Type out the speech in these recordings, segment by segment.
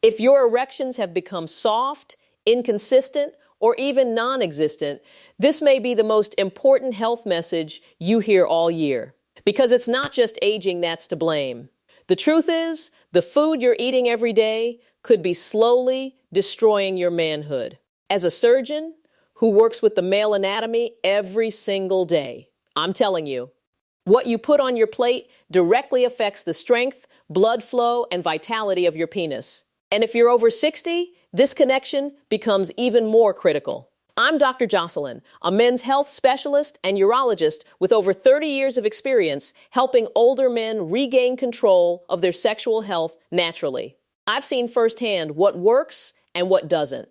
If your erections have become soft, inconsistent, or even non-existent, this may be the most important health message you hear all year. Because it's not just aging that's to blame. The truth is, the food you're eating every day could be slowly destroying your manhood. As a surgeon who works with the male anatomy every single day, I'm telling you, what you put on your plate directly affects the strength, blood flow, and vitality of your penis. And if you're over 60, this connection becomes even more critical. I'm Dr. Jocelyn, a men's health specialist and urologist with over 30 years of experience helping older men regain control of their sexual health naturally. I've seen firsthand what works and what doesn't.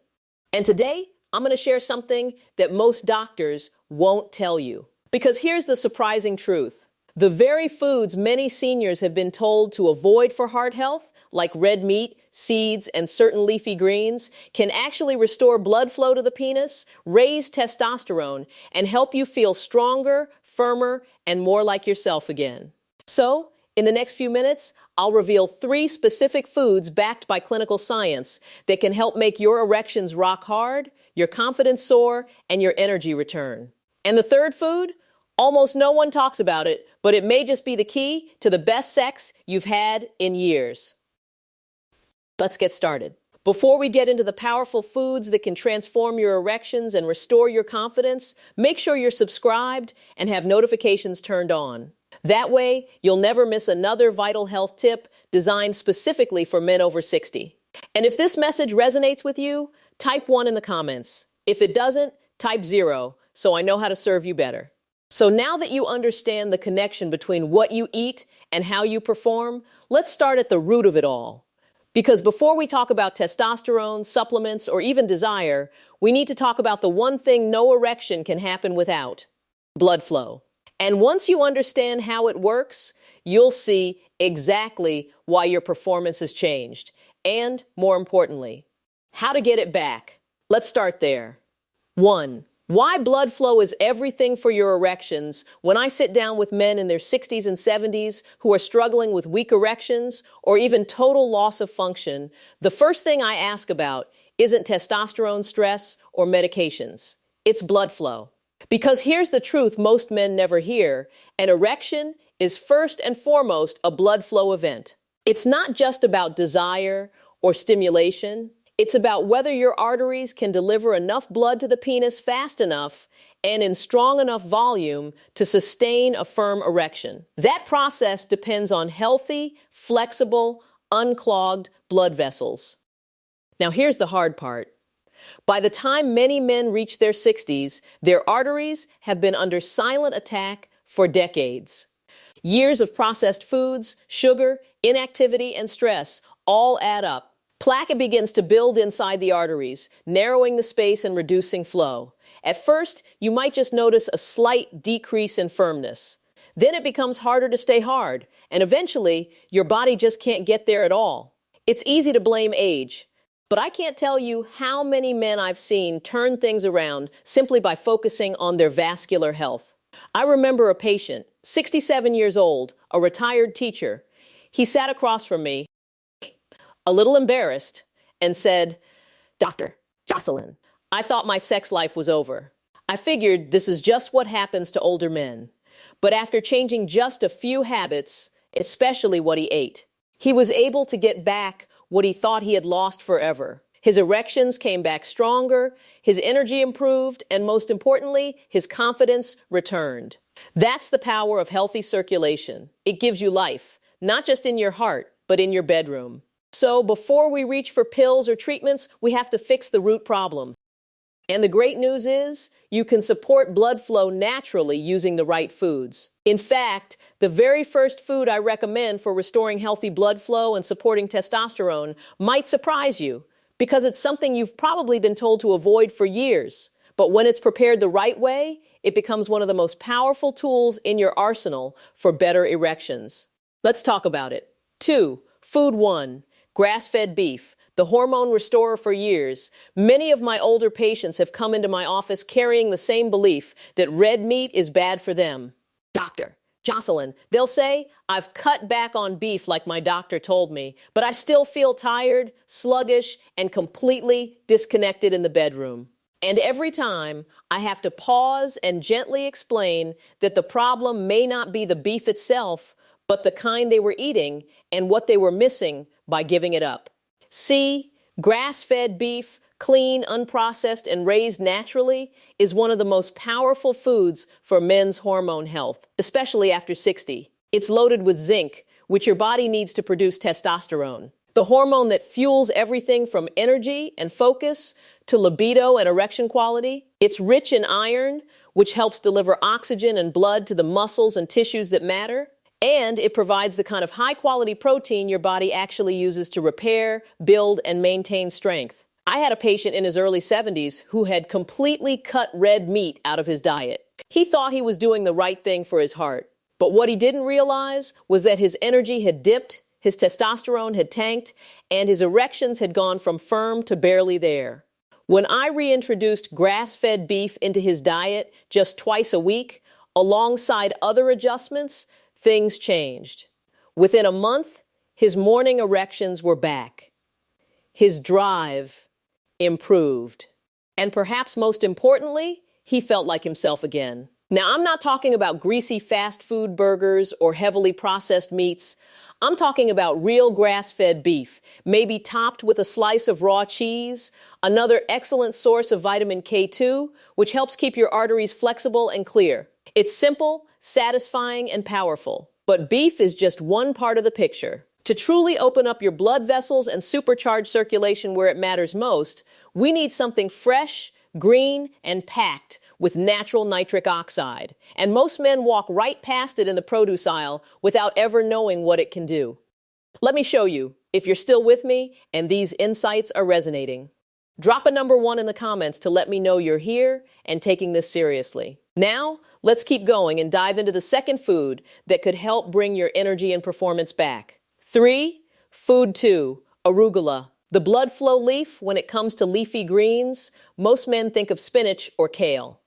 And today, I'm going to share something that most doctors won't tell you. Because here's the surprising truth. The very foods many seniors have been told to avoid for heart health, like red meat, seeds, and certain leafy greens, can actually restore blood flow to the penis, raise testosterone, and help you feel stronger, firmer, and more like yourself again. So, in the next few minutes, I'll reveal 3 specific foods backed by clinical science that can help make your erections rock hard, your confidence soar, and your energy return. And the third food? Almost no one talks about it, but it may just be the key to the best sex you've had in years. Let's get started. Before we get into the powerful foods that can transform your erections and restore your confidence, make sure you're subscribed and have notifications turned on. That way, you'll never miss another vital health tip designed specifically for men over 60. And if this message resonates with you, type 1 in the comments. If it doesn't, type 0, so I know how to serve you better. So now that you understand the connection between what you eat and how you perform, let's start at the root of it all. Because before we talk about testosterone, supplements, or even desire, we need to talk about the one thing no erection can happen without: blood flow. And once you understand how it works, you'll see exactly why your performance has changed. And, more importantly, how to get it back. Let's start there. 1. Why blood flow is everything for your erections. When I sit down with men in their 60s and 70s who are struggling with weak erections or even total loss of function, the first thing I ask about isn't testosterone stress or medications. It's blood flow. Because here's the truth most men never hear: an erection is first and foremost a blood flow event. It's not just about desire or stimulation. It's about whether your arteries can deliver enough blood to the penis fast enough and in strong enough volume to sustain a firm erection. That process depends on healthy, flexible, unclogged blood vessels. Now here's the hard part. By the time many men reach their 60s, their arteries have been under silent attack for decades. Years of processed foods, sugar, inactivity, and stress all add up. Plaque begins to build inside the arteries, narrowing the space and reducing flow. At first, you might just notice a slight decrease in firmness. Then it becomes harder to stay hard, and eventually, your body just can't get there at all. It's easy to blame age, but I can't tell you how many men I've seen turn things around simply by focusing on their vascular health. I remember a patient, 67 years old, a retired teacher. He sat across from me, a little embarrassed, and said, "Dr. Jocelyn, I thought my sex life was over. I figured this is just what happens to older men. But after changing just a few habits, especially what he ate, he was able to get back what he thought he had lost forever. His erections came back stronger, his energy improved, and most importantly, his confidence returned." That's the power of healthy circulation. It gives you life, not just in your heart, but in your bedroom. So before we reach for pills or treatments, we have to fix the root problem. And the great news is, you can support blood flow naturally using the right foods. In fact, the very first food I recommend for restoring healthy blood flow and supporting testosterone might surprise you, because it's something you've probably been told to avoid for years. But when it's prepared the right way, it becomes one of the most powerful tools in your arsenal for better erections. Let's talk about it. 2. Food 1. Grass-fed beef, the hormone restorer for years. Many of my older patients have come into my office carrying the same belief that red meat is bad for them. "Doctor, Jocelyn, they'll say, I've cut back on beef like my doctor told me, but I still feel tired, sluggish, and completely disconnected in the bedroom. And every time, I have to pause and gently explain that the problem may not be the beef itself, but the kind they were eating and what they were missing by giving it up. See, grass-fed beef, clean, unprocessed, and raised naturally, is one of the most powerful foods for men's hormone health, especially after 60. It's loaded with zinc, which your body needs to produce testosterone, the hormone that fuels everything from energy and focus to libido and erection quality. It's rich in iron, which helps deliver oxygen and blood to the muscles and tissues that matter. And it provides the kind of high-quality protein your body actually uses to repair, build, and maintain strength. I had a patient in his early 70s who had completely cut red meat out of his diet. He thought he was doing the right thing for his heart. But what he didn't realize was that his energy had dipped, his testosterone had tanked, and his erections had gone from firm to barely there. When I reintroduced grass-fed beef into his diet just twice a week, alongside other adjustments, things changed. Within a month, his morning erections were back. His drive improved. And perhaps most importantly, he felt like himself again. Now, I'm not talking about greasy fast food burgers or heavily processed meats. I'm talking about real grass-fed beef, maybe topped with a slice of raw cheese, another excellent source of vitamin K2, which helps keep your arteries flexible and clear. It's simple, satisfying, and powerful. But beef is just one part of the picture. To truly open up your blood vessels and supercharge circulation where it matters most, we need something fresh, green, and packed with natural nitric oxide. And most men walk right past it in the produce aisle without ever knowing what it can do. Let me show you, if you're still with me and these insights are resonating. Drop a number 1 in the comments to let me know you're here and taking this seriously. Now, let's keep going and dive into the second food that could help bring your energy and performance back. 3. Food 2, arugula. The blood flow leaf, when it comes to leafy greens, most men think of spinach or kale.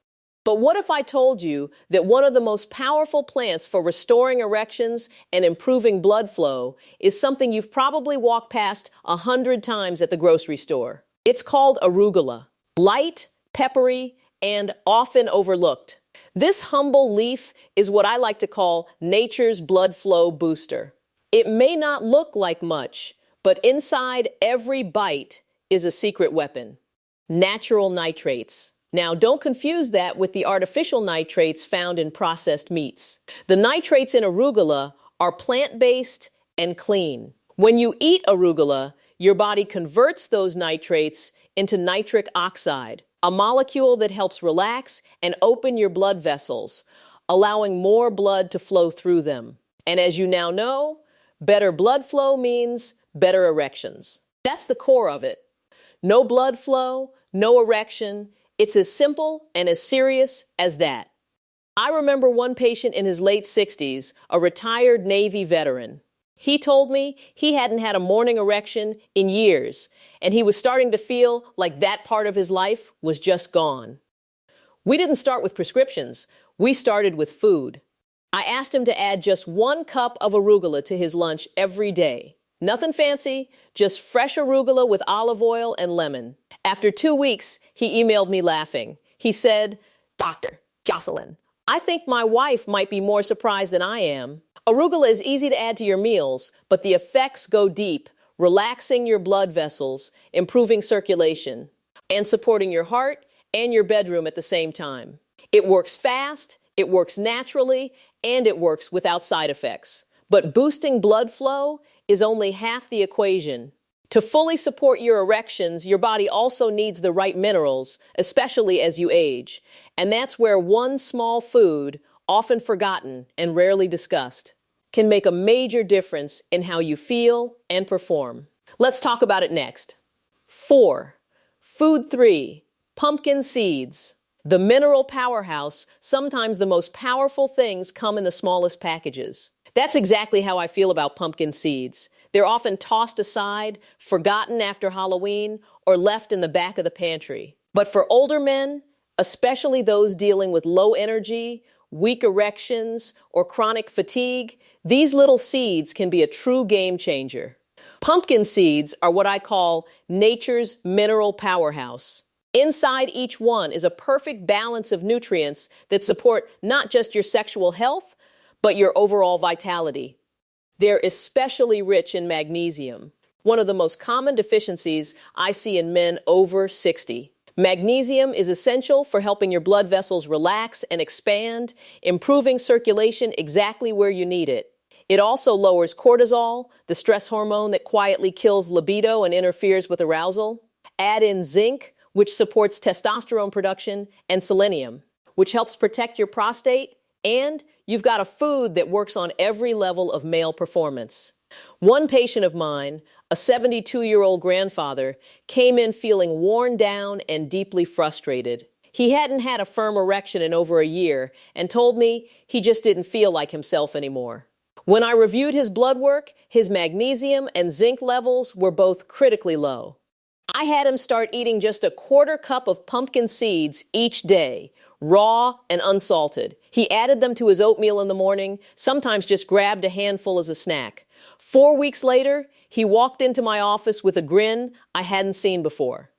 But what if I told you that one of the most powerful plants for restoring erections and improving blood flow is something you've probably walked past 100 times at the grocery store? It's called arugula. Light, peppery, and often overlooked. This humble leaf is what I like to call nature's blood flow booster. It may not look like much, but inside every bite is a secret weapon. Natural nitrates. Now, don't confuse that with the artificial nitrates found in processed meats. The nitrates in arugula are plant-based and clean. When you eat arugula, your body converts those nitrates into nitric oxide, a molecule that helps relax and open your blood vessels, allowing more blood to flow through them. And as you now know, better blood flow means better erections. That's the core of it. No blood flow, no erection. It's as simple and as serious as that. I remember one patient in his late 60s, a retired Navy veteran. He told me he hadn't had a morning erection in years, and he was starting to feel like that part of his life was just gone. We didn't start with prescriptions. We started with food. I asked him to add just 1 cup of arugula to his lunch every day. Nothing fancy, just fresh arugula with olive oil and lemon. After 2 weeks, he emailed me laughing. He said, "Dr. Jocelyn, I think my wife might be more surprised than I am. Arugula is easy to add to your meals, but the effects go deep, relaxing your blood vessels, improving circulation, and supporting your heart and your bedroom at the same time. It works fast, it works naturally, and it works without side effects. But boosting blood flow is only half the equation. To fully support your erections, your body also needs the right minerals, especially as you age. And that's where one small food, often forgotten and rarely discussed, can make a major difference in how you feel and perform. Let's talk about it next. 4. Food 3, pumpkin seeds. The mineral powerhouse, sometimes the most powerful things come in the smallest packages. That's exactly how I feel about pumpkin seeds. They're often tossed aside, forgotten after Halloween, or left in the back of the pantry. But for older men, especially those dealing with low energy, weak erections, or chronic fatigue, these little seeds can be a true game changer. Pumpkin seeds are what I call nature's mineral powerhouse. Inside each one is a perfect balance of nutrients that support not just your sexual health, but your overall vitality. They're especially rich in magnesium, one of the most common deficiencies I see in men over 60. Magnesium is essential for helping your blood vessels relax and expand, improving circulation exactly where you need it. It also lowers cortisol, the stress hormone that quietly kills libido and interferes with arousal. Add in zinc, which supports testosterone production, and selenium, which helps protect your prostate, and you've got a food that works on every level of male performance. One patient of mine, a 72-year-old grandfather, came in feeling worn down and deeply frustrated. He hadn't had a firm erection in over a year and told me he just didn't feel like himself anymore. When I reviewed his blood work, his magnesium and zinc levels were both critically low. I had him start eating just a quarter cup of pumpkin seeds each day, raw and unsalted. He added them to his oatmeal in the morning, sometimes just grabbed a handful as a snack. 4 weeks later, he walked into my office with a grin I hadn't seen before.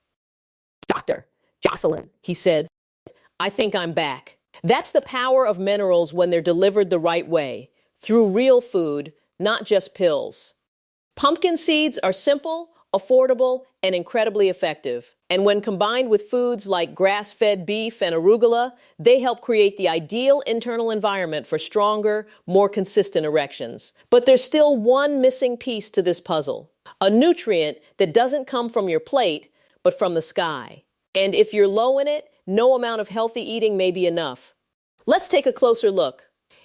"Dr. Jocelyn," he said, "I think I'm back." That's the power of minerals when they're delivered the right way, through real food, not just pills. Pumpkin seeds are simple, affordable, and incredibly effective. And when combined with foods like grass-fed beef and arugula, they help create the ideal internal environment for stronger, more consistent erections. But there's still one missing piece to this puzzle, a nutrient that doesn't come from your plate, but from the sky. And if you're low in it, no amount of healthy eating may be enough. Let's take a closer look.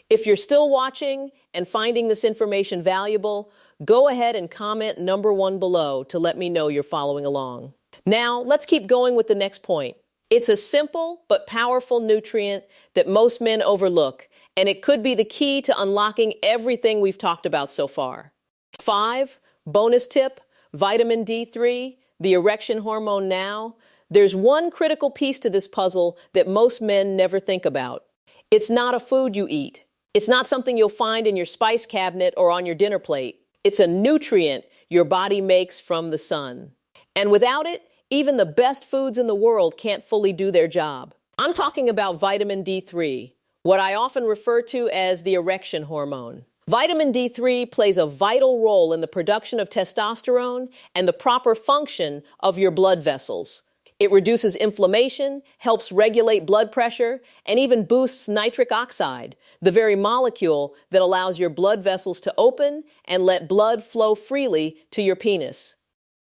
If you're still watching and finding this information valuable, go ahead and comment number 1 below to let me know you're following along. Now, let's keep going with the next point. It's a simple but powerful nutrient that most men overlook, and it could be the key to unlocking everything we've talked about so far. 5, bonus tip, vitamin D3, the erection hormone now. There's one critical piece to this puzzle that most men never think about. It's not a food you eat. It's not something you'll find in your spice cabinet or on your dinner plate. It's a nutrient your body makes from the sun. And without it, even the best foods in the world can't fully do their job. I'm talking about vitamin D3, what I often refer to as the erection hormone. Vitamin D3 plays a vital role in the production of testosterone and the proper function of your blood vessels. It reduces inflammation, helps regulate blood pressure, and even boosts nitric oxide, the very molecule that allows your blood vessels to open and let blood flow freely to your penis.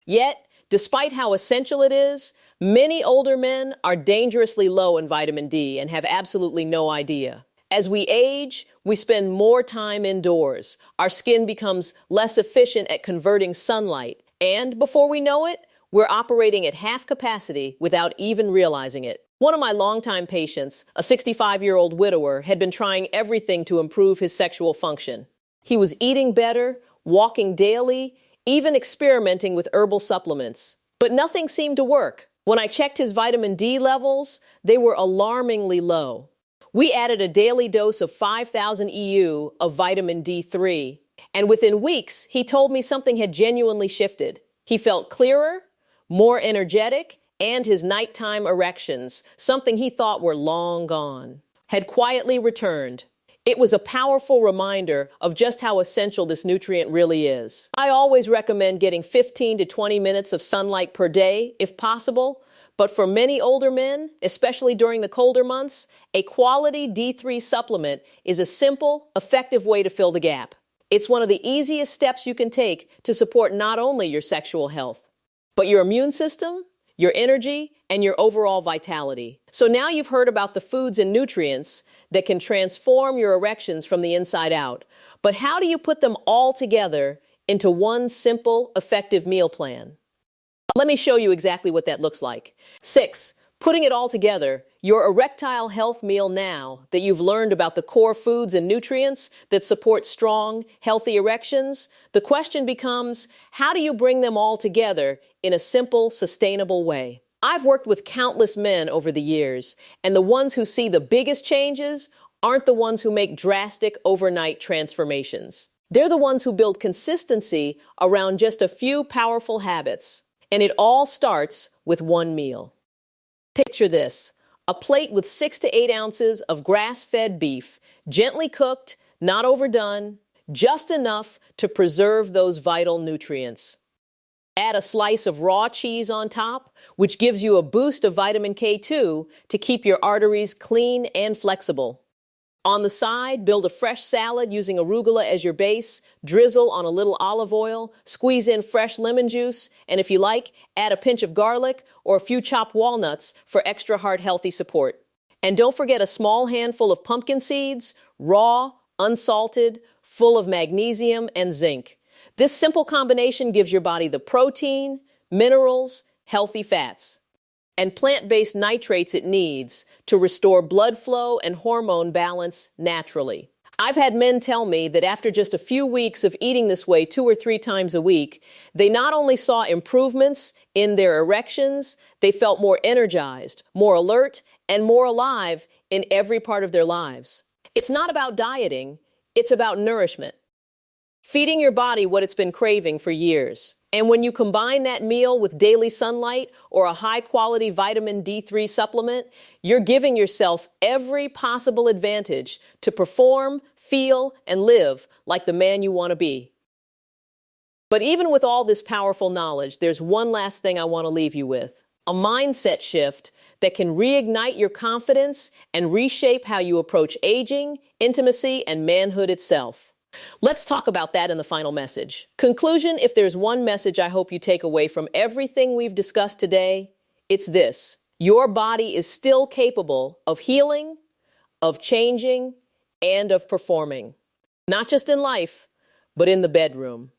Yet, despite how essential it is, many older men are dangerously low in vitamin D and have absolutely no idea. As we age, we spend more time indoors. Our skin becomes less efficient at converting sunlight, and before we know it, we're operating at half capacity without even realizing it. One of my longtime patients, a 65-year-old widower, had been trying everything to improve his sexual function. He was eating better, walking daily, even experimenting with herbal supplements. But nothing seemed to work. When I checked his vitamin D levels, they were alarmingly low. We added a daily dose of 5,000 EU of vitamin D3, and within weeks, he told me something had genuinely shifted. He felt clearer, more energetic, and his nighttime erections, something he thought were long gone, had quietly returned. It was a powerful reminder of just how essential this nutrient really is. I always recommend getting 15 to 20 minutes of sunlight per day, if possible, but for many older men, especially during the colder months, a quality D3 supplement is a simple, effective way to fill the gap. It's one of the easiest steps you can take to support not only your sexual health, but your immune system, your energy, and your overall vitality. So now you've heard about the foods and nutrients that can transform your erections from the inside out. But how do you put them all together into one simple, effective meal plan? Let me show you exactly what that looks like. 6, putting it all together, your erectile health meal now that you've learned about the core foods and nutrients that support strong, healthy erections, the question becomes, how do you bring them all together in a simple, sustainable way? I've worked with countless men over the years, and the ones who see the biggest changes aren't the ones who make drastic overnight transformations. They're the ones who build consistency around just a few powerful habits. And it all starts with one meal. Picture this: a plate with 6 to 8 ounces of grass-fed beef, gently cooked, not overdone, just enough to preserve those vital nutrients. Add a slice of raw cheese on top, which gives you a boost of vitamin K2 to keep your arteries clean and flexible. On the side, build a fresh salad using arugula as your base, drizzle on a little olive oil, squeeze in fresh lemon juice, and if you like, add a pinch of garlic or a few chopped walnuts for extra heart-healthy support. And don't forget a small handful of pumpkin seeds, raw, unsalted, full of magnesium and zinc. This simple combination gives your body the protein, minerals, healthy fats, and plant-based nitrates it needs to restore blood flow and hormone balance naturally. I've had men tell me that after just a few weeks of eating this way 2 or 3 times a week, they not only saw improvements in their erections, they felt more energized, more alert, and more alive in every part of their lives. It's not about dieting, it's about nourishment. Feeding your body what it's been craving for years. And when you combine that meal with daily sunlight or a high-quality vitamin D3 supplement, you're giving yourself every possible advantage to perform, feel, and live like the man you want to be. But even with all this powerful knowledge, there's one last thing I want to leave you with: a mindset shift that can reignite your confidence and reshape how you approach aging, intimacy, and manhood itself. Let's talk about that in the final message. Conclusion: if there's one message I hope you take away from everything we've discussed today, it's this: your body is still capable of healing, of changing, and of performing. Not just in life, but in the bedroom.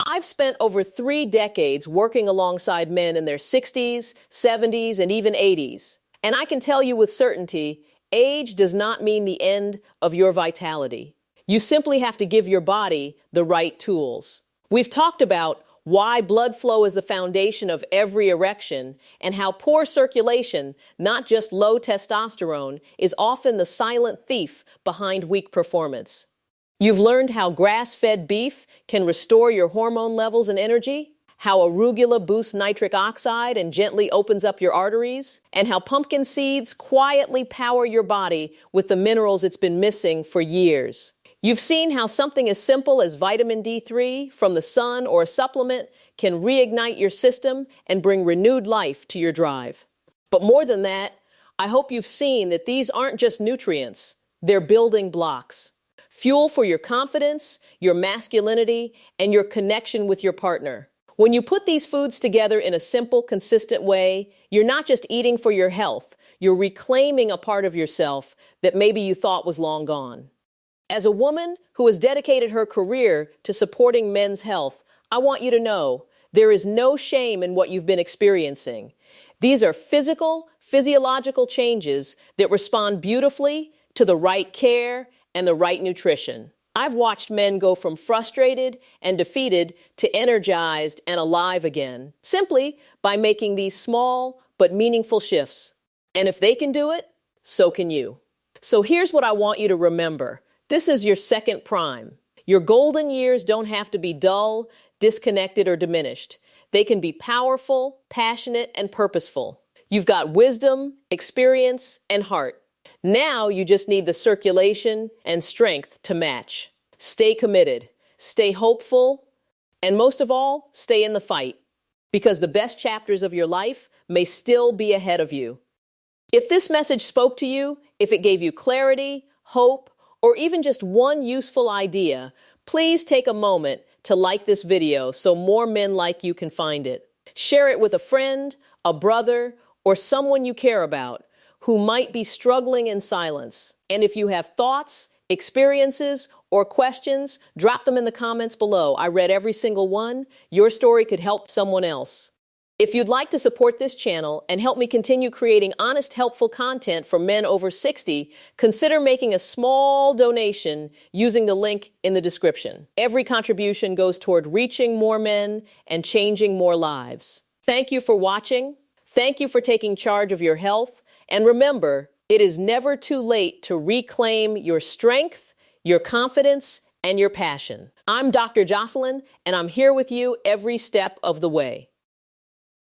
I've spent over 3 decades working alongside men in their 60s, 70s, and even 80s. And I can tell you with certainty, age does not mean the end of your vitality. You simply have to give your body the right tools. We've talked about why blood flow is the foundation of every erection and how poor circulation, not just low testosterone, is often the silent thief behind weak performance. You've learned how grass-fed beef can restore your hormone levels and energy, how arugula boosts nitric oxide and gently opens up your arteries, and how pumpkin seeds quietly power your body with the minerals it's been missing for years. You've seen how something as simple as vitamin D3 from the sun or a supplement can reignite your system and bring renewed life to your drive. But more than that, I hope you've seen that these aren't just nutrients, they're building blocks. Fuel for your confidence, your masculinity, and your connection with your partner. When you put these foods together in a simple, consistent way, you're not just eating for your health, you're reclaiming a part of yourself that maybe you thought was long gone. As a woman who has dedicated her career to supporting men's health, I want you to know there is no shame in what you've been experiencing. These are physiological changes that respond beautifully to the right care and the right nutrition. I've watched men go from frustrated and defeated to energized and alive again, simply by making these small but meaningful shifts. And if they can do it, so can you. So here's what I want you to remember. This is your second prime. Your golden years don't have to be dull, disconnected, or diminished. They can be powerful, passionate, and purposeful. You've got wisdom, experience, and heart. Now you just need the circulation and strength to match. Stay committed, stay hopeful, and most of all, stay in the fight, because the best chapters of your life may still be ahead of you. If this message spoke to you, if it gave you clarity, hope, or even just one useful idea, please take a moment to like this video so more men like you can find it. Share it with a friend, a brother, or someone you care about who might be struggling in silence. And if you have thoughts, experiences, or questions, drop them in the comments below. I read every single one. Your story could help someone else. If you'd like to support this channel and help me continue creating honest, helpful content for men over 60, consider making a small donation using the link in the description. Every contribution goes toward reaching more men and changing more lives. Thank you for watching. Thank you for taking charge of your health. And remember, It is never too late to reclaim your strength, your confidence, and your passion. I'm Dr. Jocelyn, and I'm here with you every step of the way.